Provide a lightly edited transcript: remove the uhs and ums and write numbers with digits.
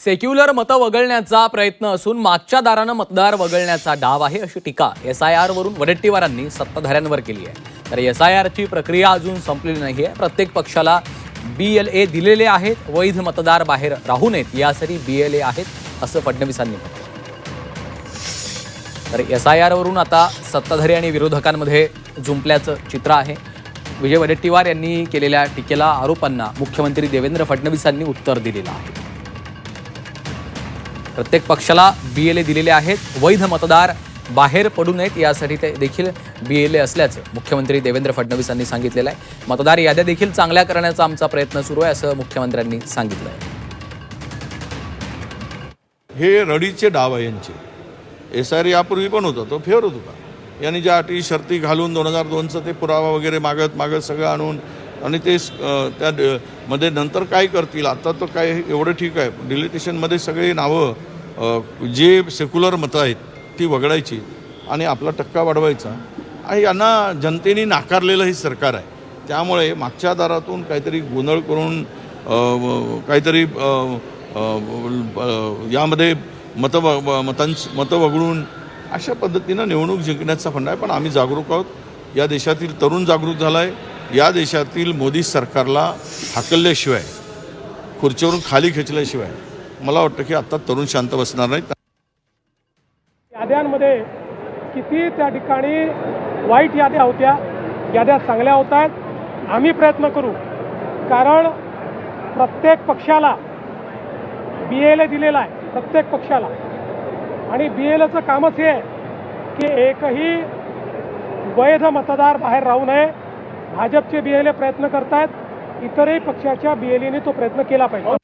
Secular मतं वगळण्याचा प्रयत्न असून मागच्या दारानं मतदार वगळण्याचा डाव आहे अशी टीका SIR वरून वडेट्टीवारांनी सत्ताधाऱ्यांवर केली आहे। तर SIR ची प्रक्रिया अजून संपलेली नाहीये। प्रत्येक पक्षाला BLA दिलेले आहेत, वैध मतदार बाहेर राहू नयेत यासाठी BLA आहेत असं फडणवीसांनी म्हटलं। तर SIR वरून आता सत्ताधारी आणि विरोधकांमध्ये जुंपल्याचं चित्र आहे। विजय वडेट्टीवार यांनी केलेल्या टीकेला आरोपांना मुख्यमंत्री देवेंद्र फडणवीसांनी उत्तर दिलेलं आहे। प्रत्येक पक्षाला BLA दिलेले आहेत, वैध मतदार बाहेर पडू नयेत यासाठी ते देखील BLA असल्याचं मुख्यमंत्री देवेंद्र फडणवीसांनी सांगितलेलं आहे। मतदार याद्या देखील चांगल्या करण्याचा आमचा प्रयत्न सुरू आहे असं मुख्यमंत्र्यांनी सांगितलं आहे। हे रडीचे डाव आहे यांचे। SIR यापूर्वी पण होता, तो फेवर होता। यांनी ज्या अटी शर्ती घालून 2002चं ते पुरावा वगैरे मागत सगळं आणून आणि ते त्या मध्ये नंतर काय करतील, आता तो काय एवढं ठीक आहे। डिलिटेशनमध्ये सगळी नावं जे सेक्युलर मतं आहेत ती वगळायची आणि आपला टक्का वाढवायचा आणि यांना जनतेने नाकारलेलं हे सरकार आहे। त्यामुळे मागच्या दारातून काहीतरी गोंधळ करून काहीतरी यामध्ये मतं वगळून अशा पद्धतीनं निवडणूक जिंकण्याचा फंडा आहे। पण आम्ही जागरूक आहोत। या देशातील तरुण जागरूक झाला आहे। या देशातील मोदी सरकारला हाकलल्याशिवाय, खुर्चीवरून खाली खेचल्याशिवाय मला वाटतं की आता तरुण शांत बसणार नाहीत। याद्यांमध्ये किती त्या ठिकाणी वाईट याद्या होत्या, याद्या चांगल्या होत आहेत। आम्ही प्रयत्न करू, कारण प्रत्येक पक्षाला BLA दिलेला आहे, प्रत्येक पक्षाला। आणि BLAचं कामच हे आहे की एकही वैध मतदार बाहेर राहू नये। भाजपचे BLA प्रयत्न करतायत, इतरही पक्षाच्या BLAने तो प्रयत्न केला पाहिजे।